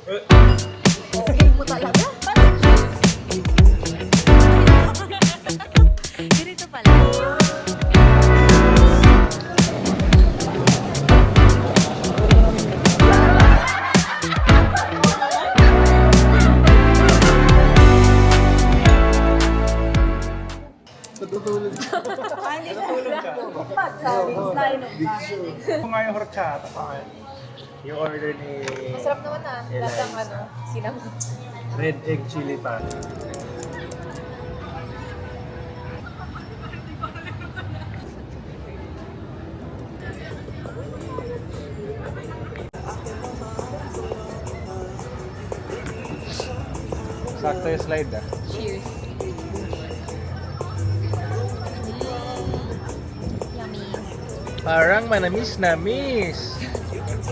Skill mo talaga. Ganito pala. Natutulog ka. Ito nga yung horchata. Yung order ni Masarap naman ah. Eliza. Lasang ano, cinnamon. Red egg chili pan. Sakto yung slide ah. Cheers. Yummy. Parang manamis na miss.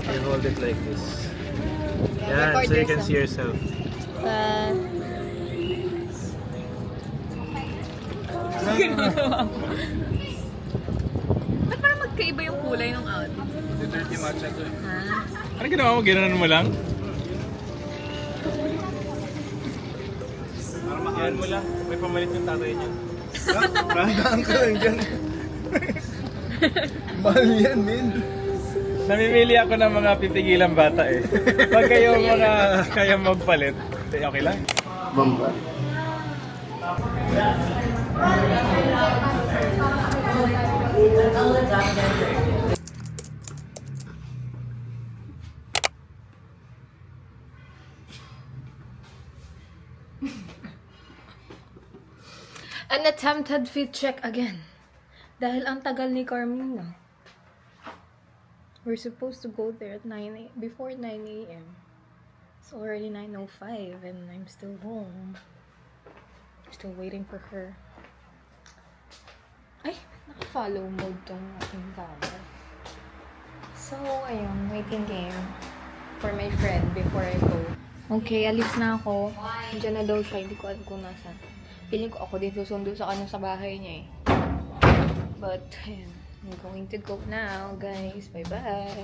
You hold it like this. Yan, so you can see yourself. Ba't parang magkaiba yung kulay ng outfit? Dirty matcha to eh. Ha? Ano ginawa mo? Ginanon mo lang? Yan mo lang. May pamalit yung tatay niya. Mahandaan ka lang dyan. Mahal yan, min. Namimili ako ng mga pipigilang bata eh. Pag kayo mga kaya magpalit, okay lang. Bamba. An attempted fit check again. Dahil ang tagal ni Carmina. We're supposed to go there at before 9 a.m. It's already 9:05 and I'm still home. Still waiting for her. Ay, naka-follow mode tong aking camera. So, ayun, waiting game for my friend before I go. Okay, alis na ako. Diyan na daw siya, hindi ko alam kung nasa. Feeling ko ako din susundo sa kanya sa bahay niya eh. But, ayun. I'm going to go now, guys. Bye-bye.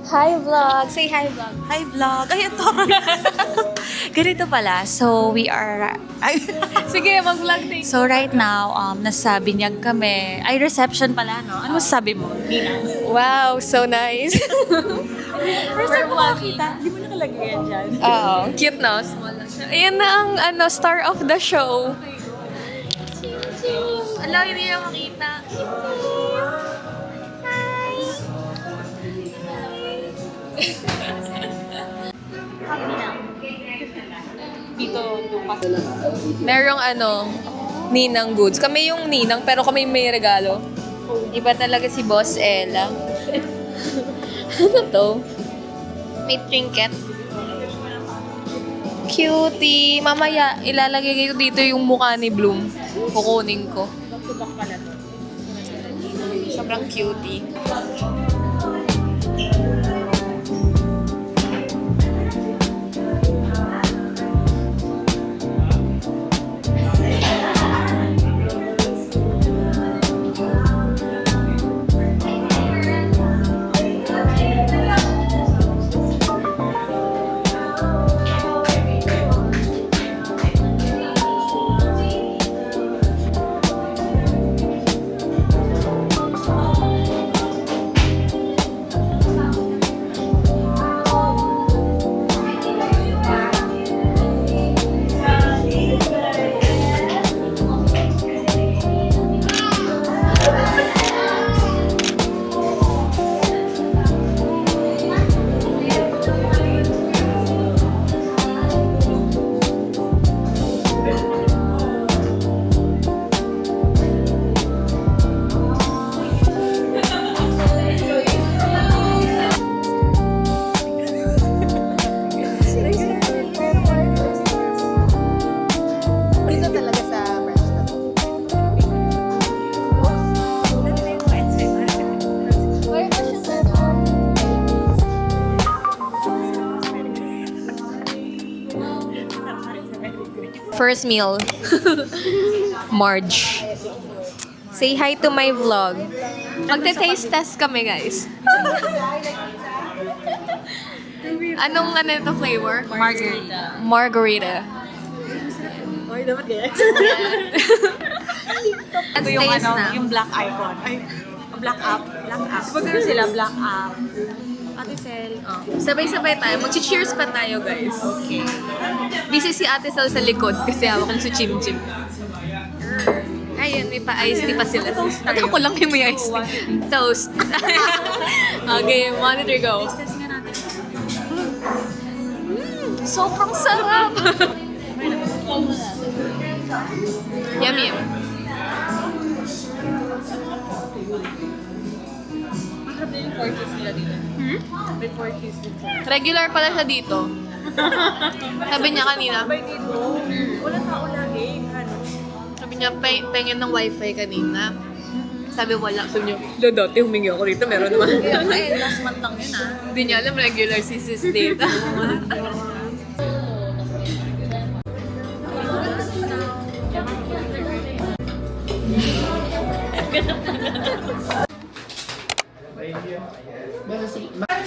Hi, vlog! Say hi, vlog. Hi vlog! Ay, ito! Ganito pala. So, we are... Sige, mag-vlog tayo. So, right now, nasa Binyag kami. Ay, reception pala, no? Ano masasabi mo, Nina? Wow, so nice. First time ko makakita. Hindi mo nakalagay yan dyan. Oo, cute no? Small lang siya. Ayan na ang star of the show. Ala, hindi na makita. Dito, Lucas. Merong ninang goods. Kami yung ninang, pero kami may regalo. Iba talaga si Boss Ella. Ano to? May trinket. Cutie. Mamaya, ilalagay ko dito yung mukha ni Bloom. Kukunin ko. Sobrang cutie. First meal. Marge. Say hi to my vlog. Magte-taste test kami, guys. Anong ano ito flavor? Margarita. Margarita. Ay, dapat guys. Let's Ito yung taste ano, na. yung black icon. Ay, black up. Black up. Diba ganun sila, black up? Ate Sel. Oh. Sabay-sabay tayo. Mag-cheers pa tayo, guys. Okay. Busy si Ate Sal sa likod kasi hawak ko si Chim Chim. Ayun, may pa-iced tea pa sila. At ako lang yung may iced tea. Toast. Okay, monitor go. Test nga natin. Sobrang sarap! Yummy. Masarap din yung 4 cheese nila dito. May 4 cheese dito. Regular pala siya dito. Sabi niya kanina. Sabay dito. Wala tao lagi. Ano? Sabi niya, pengen ng wifi kanina. Sabi wala. Sabi niya, dati humingi ako rito, meron naman. Ay, last month lang yun ah. Hindi niya alam regular si sis dito.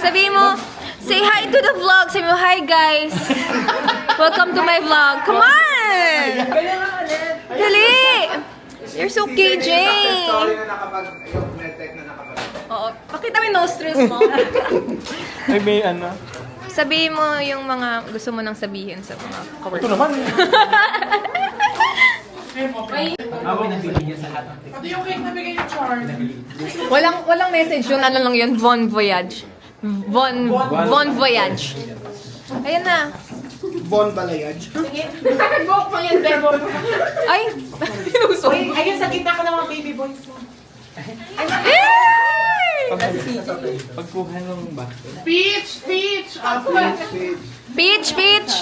Sabi mo, say hi to the vlog. Sabi mo, hi guys. Welcome to my vlog. Come on! Dali! You're so KJ. Oo. Pakita mo yung nostrils mo. Ay, may ano. Sabihin mo yung mga gusto mo nang sabihin sa mga Ito kawork. naman. Walang message yun. Ano lang yun? Von Voyage. Von Voyage. Ayun na. Bon Balayage. Ay! Pinusok. Ayun, sa gitna ko ng mga baby boys mo. Yay! Pagkuha ng ba? Peach! Peach! Peach, peach!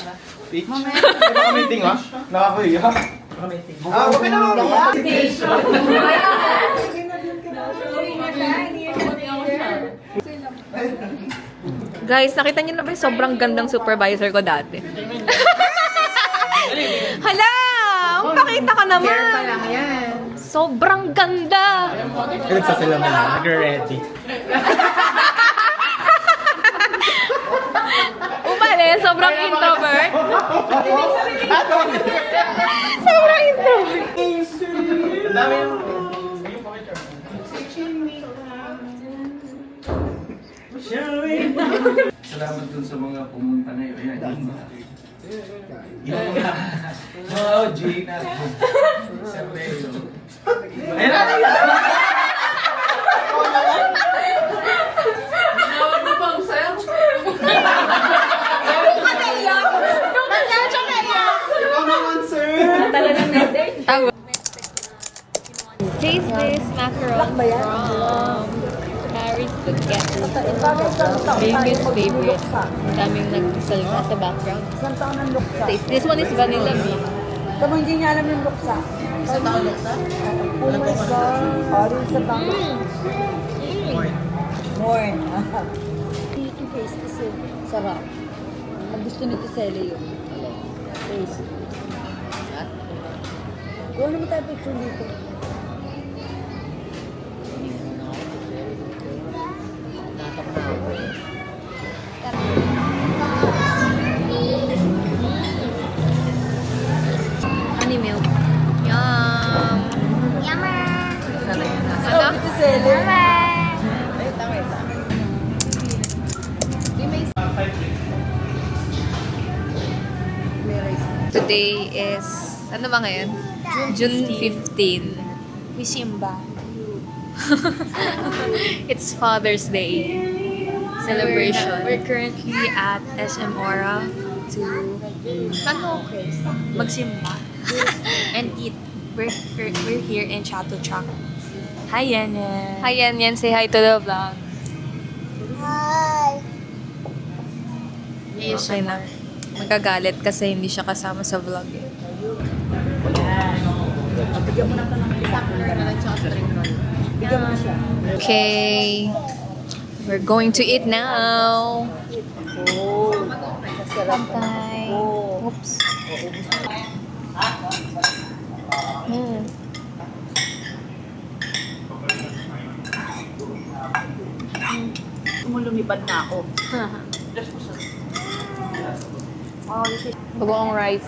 Peach? Ay, baka meeting ha? Nakakuya. Okay na mga Guys, nakita niyo na ba yung sobrang gandang supervisor ko dati? Hala! Pakita ka naman! Sobrang ganda! Nagsasala mo na. Nag-ready. Umali, sobrang introvert. Sobrang introvert. Salamat dun sa mga pumunta ngayon. Ayan, yung mga OG natin. Siyempre, ayan na! Taste this macaron from Paris Baguette. Famous favorite. Daming nagsalita sa background. Isang taon ng luksa. Taste. This one is vanilla bean. Tama, hindi niya alam yung luksa. Isang taon luksa? Oh my God. Parang sa taon. More. Dito taste kasi sarap. Ang gusto nito Sele yun. Taste. Kuha naman tayo picture dito. Honey milk. Yum! Ano? Ito Sele. Today is, ano ba ngayon? June 15. We simba. It's Father's Day celebration. We're currently at SM Aura to Ano? magsimba and eat. We're here in Chateau Truck. Hi, Yenen. Hi, Yan. Say hi to the vlog. Okay na. Magagalit kasi hindi siya kasama sa vlog eh. Okay. We're going to eat now. Bantay. Oops. Lumipad na ako. Bagoong rice.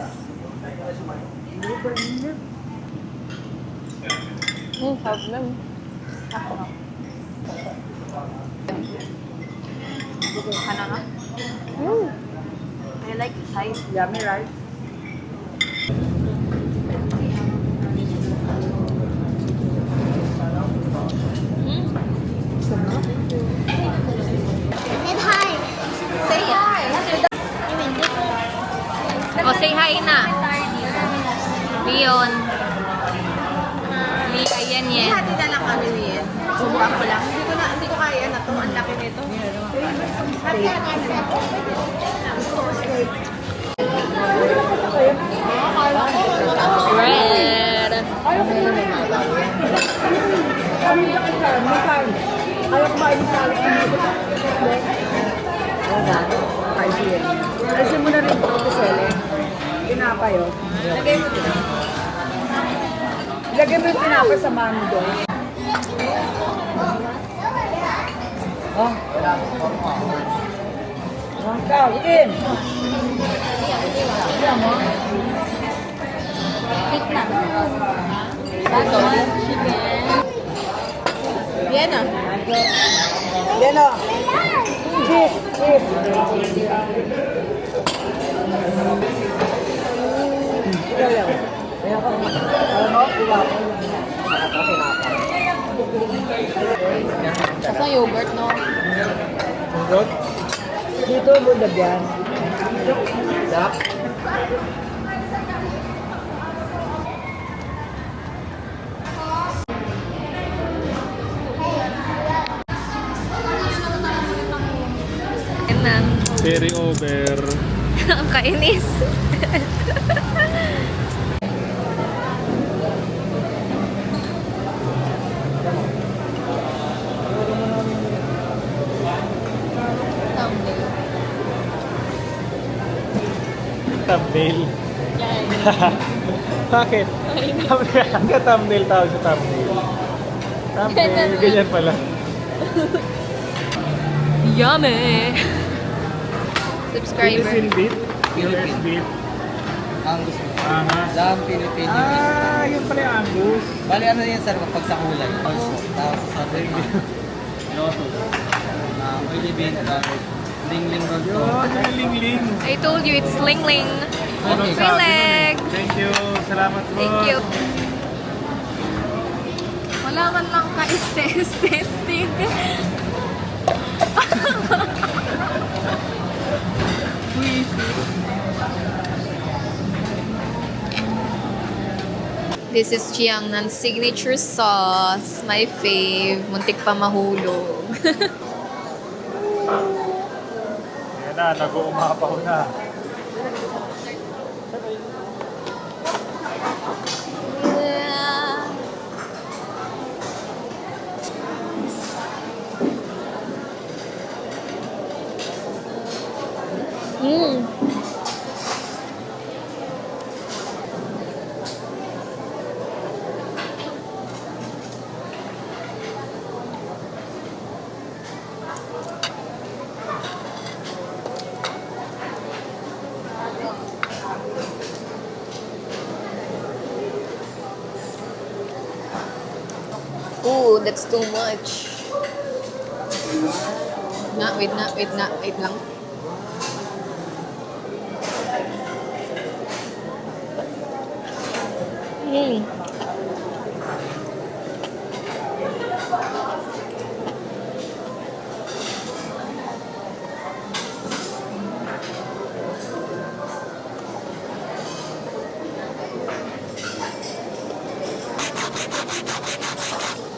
Sarap lang. Ano na? I like size. Yummy, right? Say hi! Oh, say hi na. Leon. Lee, ayan yan. Hati na lang kami niyan. Subukan ko lang. Hindi ko kaya na to. Ang laki nito. Red. Ayaw kumain sa alit ng mga wala. Spicy yan. Alisin mo na rin ito sa sele. Tinapay, oh. Lagay mo yung tinapay sa mano doon. Oh. Oh, ikaw, itin. Iyan mo. Pick na. Bago. Yan ah. Yan, oh. Cheese, cheese. Ikaw lang. Ayan ko. Alam mo, iba ko. Sasa yogurt, no? Dito, bulag yan. Dak. Yan na. Carry over. Ang kainis. Thumbnail. Bakit? Thumbnail tawag sa thumbnail. Thumbnail, ganyan pala. Yummy! Subscriber. Philippine beef? US beef? Angus mo. Angas. Lamb, Philippine. Ah, yun pala yung Angus. Bali, ano yan, sir, kapag sa kulay. Also, tapos sa sabi Lotus. Oily bean, ling-ling roll to. Yun, yung ling-ling. I told you, it's Ling Ling. Ano Free sabi leg. nun eh? Thank you. Salamat po. Thank you. Wala man lang ka-aesthetic. This is Chiangnan signature sauce. My fave. Muntik pa mahulog. Yan na, nag-uumapaw na. Mmm. Ooh, that's too much. Wait lang. Mm.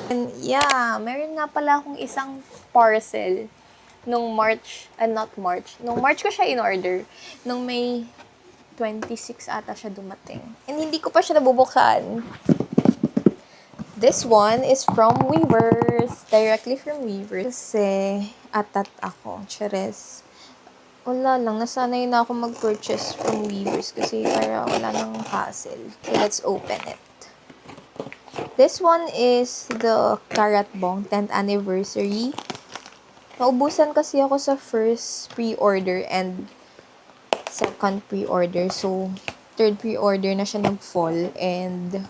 And yeah, meron nga pala akong isang parcel nung March, not March. Nung March ko siya in-order. Nung May 26 ata siya dumating. And hindi ko pa siya nabubuksan. This one is from Weavers. Directly from Weavers. Kasi atat ako. Chares. Wala lang. Nasanay na ako mag-purchase from Weavers kasi para wala nang hassle. So let's open it. This one is the Karat Bong 10th anniversary. Naubusan kasi ako sa first pre-order and second pre-order. So, third pre-order na siya nag-fall. And,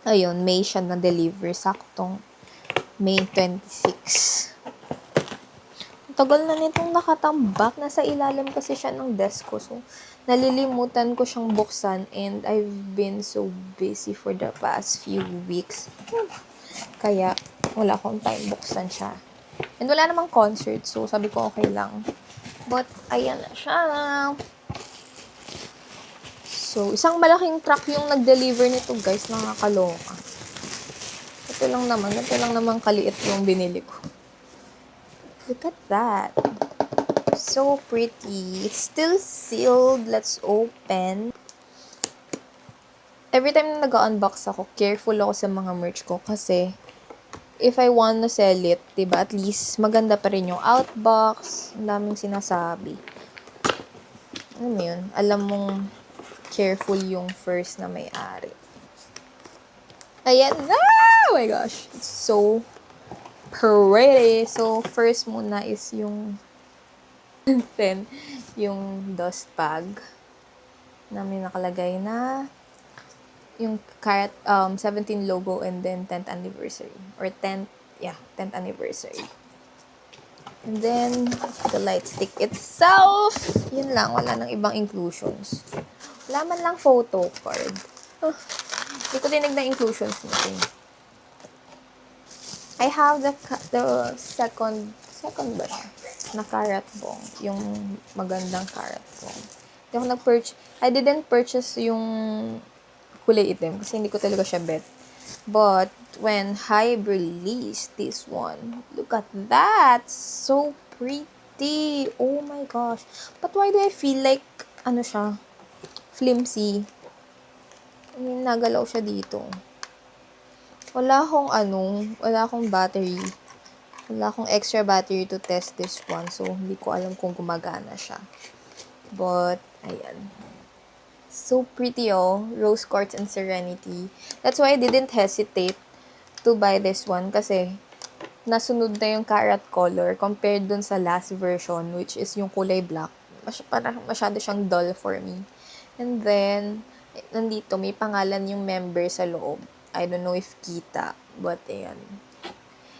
ayun, May siya na-deliver. Saktong May 26. Tagal na nitong nakatambak. Nasa ilalim kasi siya ng desk ko. So, nalilimutan ko siyang buksan. And I've been so busy for the past few weeks. Kaya, wala akong time buksan siya. And wala namang concert. So, sabi ko okay lang. But, ayan na siya. So, isang malaking truck yung nag-deliver nito, guys. Nakakaloka. Ito lang naman kaliit yung binili ko. Look at that. So pretty. It's still sealed. Let's open. Every time na nag-unbox ako, careful ako sa mga merch ko kasi if I want to sell it, diba, at least maganda pa rin yung outbox. Ang daming sinasabi. Alam mo yun? Alam mong careful yung first na may-ari. Ayan na! Oh my gosh. It's so pretty. So, first muna is yung then, yung dust bag na may nakalagay na yung Carat 17 logo and then 10th anniversary. Or 10th anniversary. And then, the light stick itself. Yun lang. Wala nang ibang inclusions. Wala man lang photo card. Hindi ko dinig na inclusions nito. I have the second ba siya? Na Carat bong. Yung magandang Carat bong. I didn't purchase yung kulay itim kasi hindi ko talaga siya bet. But, when Hybe released this one, look at that! So pretty! Oh my gosh! But why do I feel like, siya, flimsy? I mean, nagalaw siya dito. Wala akong battery. Wala akong extra battery to test this one. So, hindi ko alam kung gumagana siya. But, ayan. So pretty, oh. Rose Quartz and Serenity. That's why I didn't hesitate to buy this one. Kasi, nasunod na yung Carat color compared dun sa last version, which is yung kulay black. Parang masyado siyang dull for me. And then, nandito, may pangalan yung member sa loob. I don't know if kita, but ayan.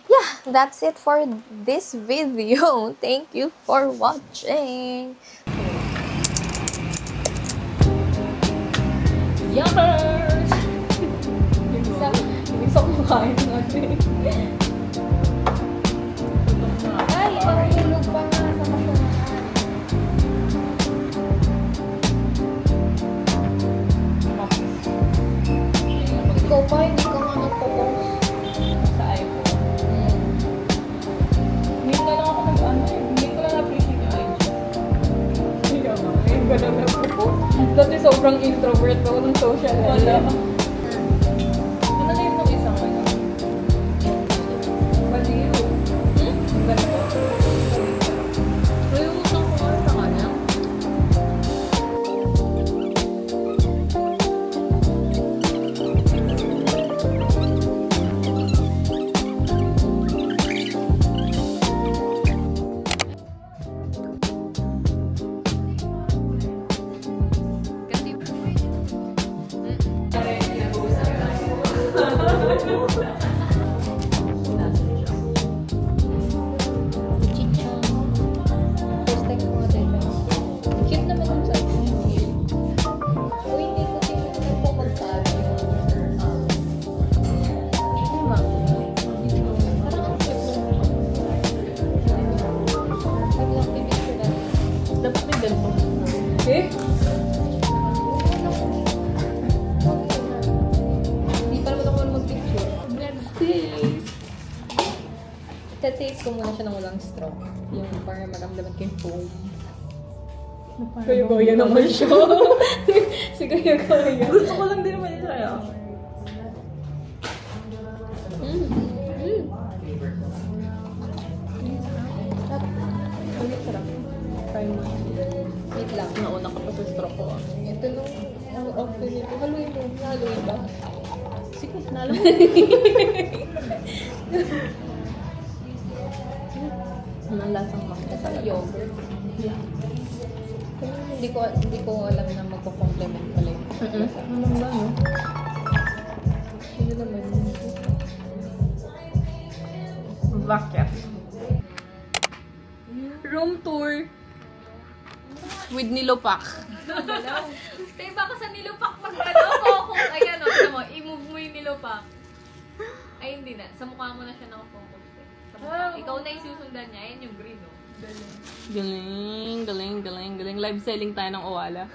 Yeah, that's it for this video. Thank you for watching. Yummers! Yung isa kumakain natin. Ay, ang hulog pa nga sa kasunod. Ikaw pa, hindi ka nga nagpo-post sa iPhone. Hindi na lang ako hindi ko lang appreciate yung IG. Hindi ka nga, ngayon ka lang nagpo-post. Dati sobrang introvert ako ng social media. Ano na yun nung isang ano? Baliw. Ganito. So yung utang ko nga sa kanya? Taste ko muna siya ng walang straw. Yung para maramdaman ko yung foam. Kaya naman siya. Si kaya. Gusto ko lang din naman yung siya. Sarap. Try mo. Wait lang. Nauna ka pa sa straw ko. Ito nung off-fin nito. Haluin mo. Haluin ba? Sige, nalang. Ang lasang makita sa yogurt. Yeah. hindi ko alam na magko-compliment pala yun. Ano ba, no? Sino naman yun? Vacat. Room tour with Nilopak. Tayo baka sa nilupak mag-focus. Ay, ano, mo, i-move mo yung nilupak. Ay, hindi na. Sa mukha mo na siya nakafocus. Sa mukha. Ikaw na yung susundan niya. Ayan yung green, no? Galing. Live selling tayo ng Owala.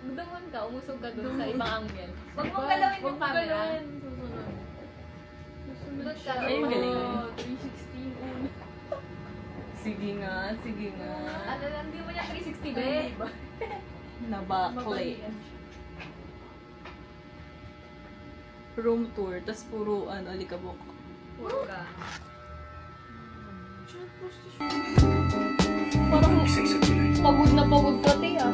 Doon ka, umusog ka doon sa ibang angle. Huwag mong galawin yung camera. Susunod ka. Ay, galing. 360. Sige nga. Ano, hindi mo niya 360 ba? Nabakli. Room tour, tas puro alikabok. Puro ka. Parang pagod na pagod ka, te, ah.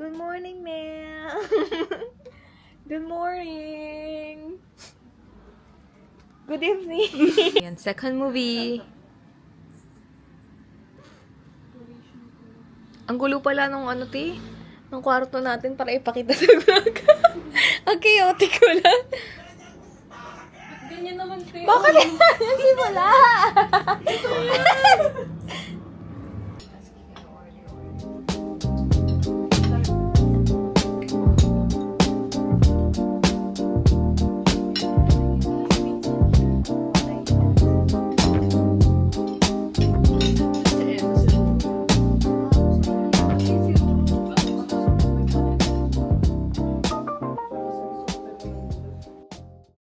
Good morning, ma'am. Good morning. Good evening. Yan, second movie. Ang gulo pala nung nung kwarto natin para ipakita sa vlog. Ang chaotic wala. Ganyan naman, te. Bakit? Hindi wala.